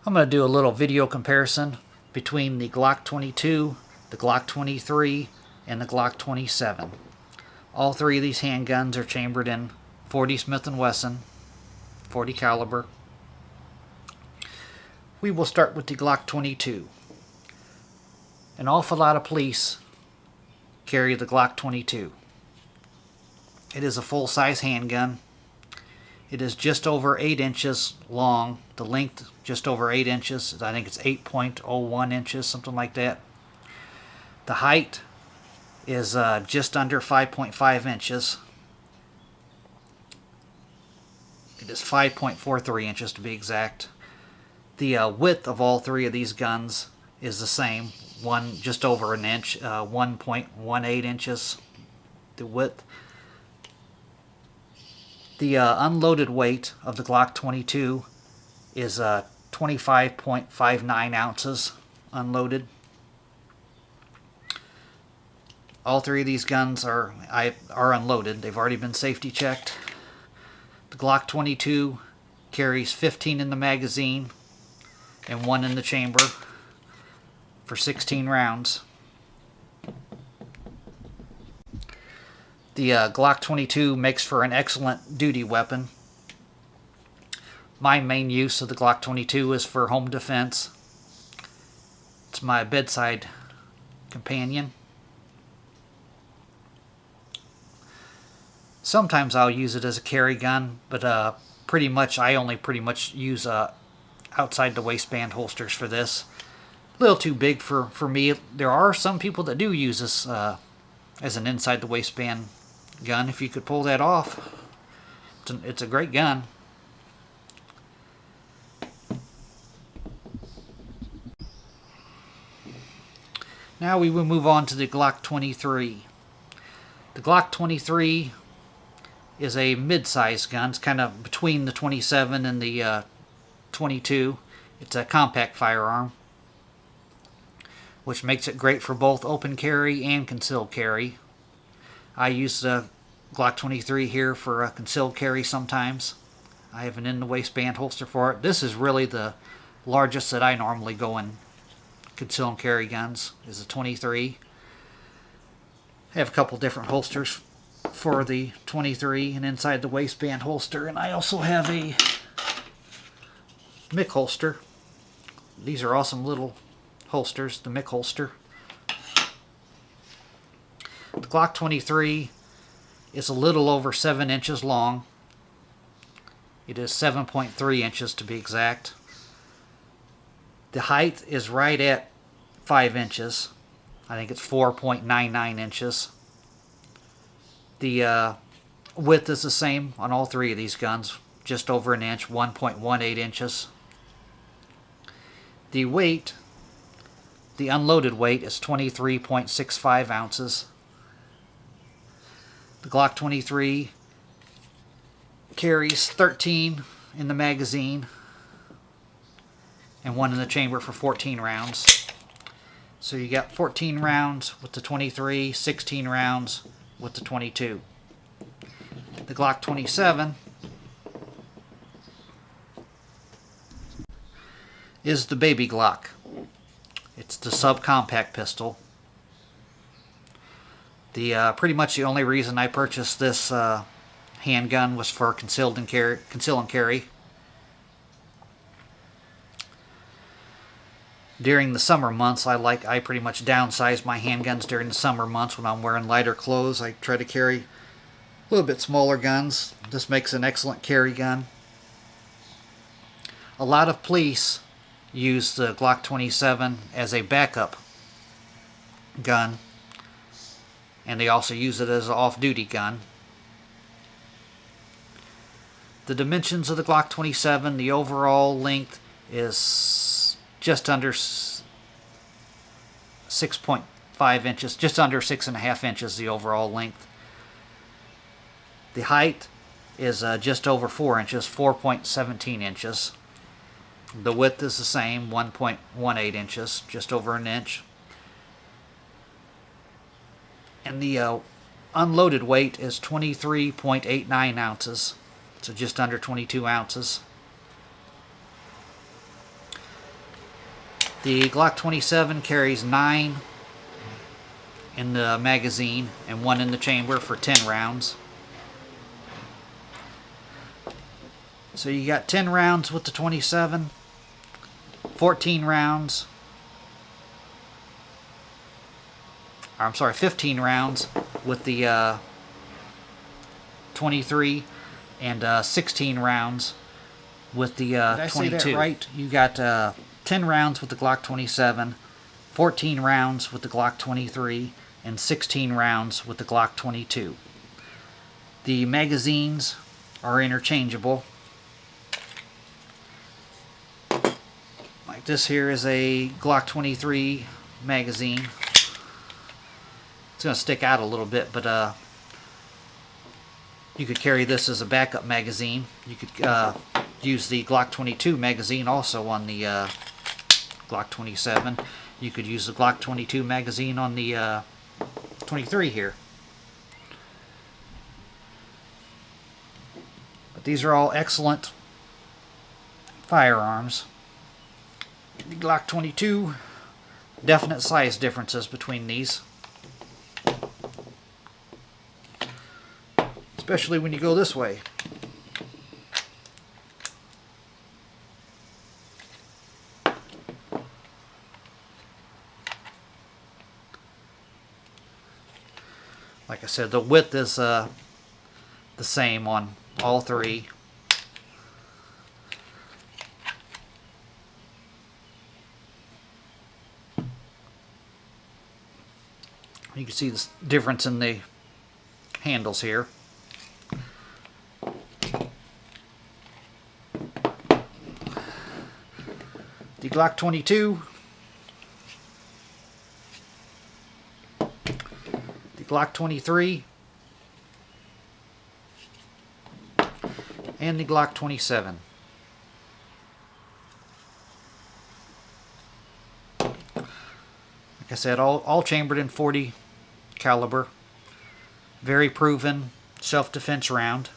I'm going to do a little video comparison between the Glock 22, the Glock 23, and the Glock 27. All three of these handguns are chambered in 40 Smith & Wesson, 40 caliber. We will start with the Glock 22. An awful lot of police carry the Glock 22. It is a full-size handgun. It is just over 8 inches long. The length just over 8 inches. I think it's 8.01 inches, something like that. The height is just under 5.5 inches. It is 5.43 inches to be exact. The width of all three of these guns is the same. One just over an inch, 1.18 inches the width. The unloaded weight of the Glock 22 is 25.59 ounces unloaded. All three of these guns are unloaded. They've already been safety checked. The Glock 22 carries 15 in the magazine and 1 in the chamber for 16 rounds. The Glock 22 makes for an excellent duty weapon. My main use of the Glock 22 is for home defense. It's my bedside companion. Sometimes I'll use it as a carry gun, but I only pretty much use outside the waistband holsters for this. A little too big for me. There are some people that do use this as an inside the waistband gun. If you could pull that off, it's a great gun. Now we will move on to the Glock 23. The Glock 23 is a mid-sized gun. It's kind of between the 27 and the 22. It's a compact firearm, which makes it great for both open carry and concealed carry. I use the Glock 23 here for concealed carry sometimes. I have an in-the-waistband holster for it. This is really the largest that I normally go in conceal and carry guns, is a 23. I have a couple different holsters for the 23 and inside the waistband holster, and I also have a Mick holster. These are awesome little holsters, the Mick holster. The Glock 23 is a little over 7 inches long. It is 7.3 inches to be exact. The height is right at 5 inches. I think it's 4.99 inches. The width is the same on all three of these guns, just over an inch, 1.18 inches. The weight, the unloaded weight, is 23.65 ounces. The Glock 23 carries 13 in the magazine and 1 in the chamber for 14 rounds. So you got 14 rounds with the 23, 16 rounds with the 22. The Glock 27 is the baby Glock. It's the subcompact pistol. Pretty much the only reason I purchased this handgun was for conceal and carry. During the summer months, I pretty much downsize my handguns during the summer months when I'm wearing lighter clothes. I try to carry a little bit smaller guns. This makes an excellent carry gun. A lot of police use the Glock 27 as a backup gun, and they also use it as an off-duty gun. The dimensions of the Glock 27, the overall length is just under 6.5 inches, just under 6.5 inches, the overall length. The height is just over 4 inches, 4.17 inches. The width is the same, 1.18 inches, just over an inch. And the unloaded weight is 23.89 ounces, so just under 22 ounces. The Glock 27 carries 9 in the magazine and 1 in the chamber for 10 rounds. So you got 10 rounds with the 27, 14 rounds, or I'm sorry, 15 rounds with the 23, and 16 rounds with the 22. Did I say that right? You got 10 rounds with the Glock 27, 14 rounds with the Glock 23, and 16 rounds with the Glock 22. The magazines are interchangeable. Like this here is a Glock 23 magazine. It's going to stick out a little bit, but you could carry this as a backup magazine. You could use the Glock 22 magazine also on the Glock 27. You could use the Glock 22 magazine on the 23 here. But these are all excellent firearms. The Glock 22, definite size differences between these. Especially when you go this way. Like I said, the width is the same on all three. You can see the difference in the handles here. The Glock 22, the Glock 23, and the Glock 27. Like I said, all chambered in .40 caliber. Very proven self-defense round.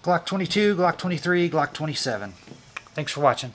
Glock 22, Glock 23, Glock 27. Thanks for watching.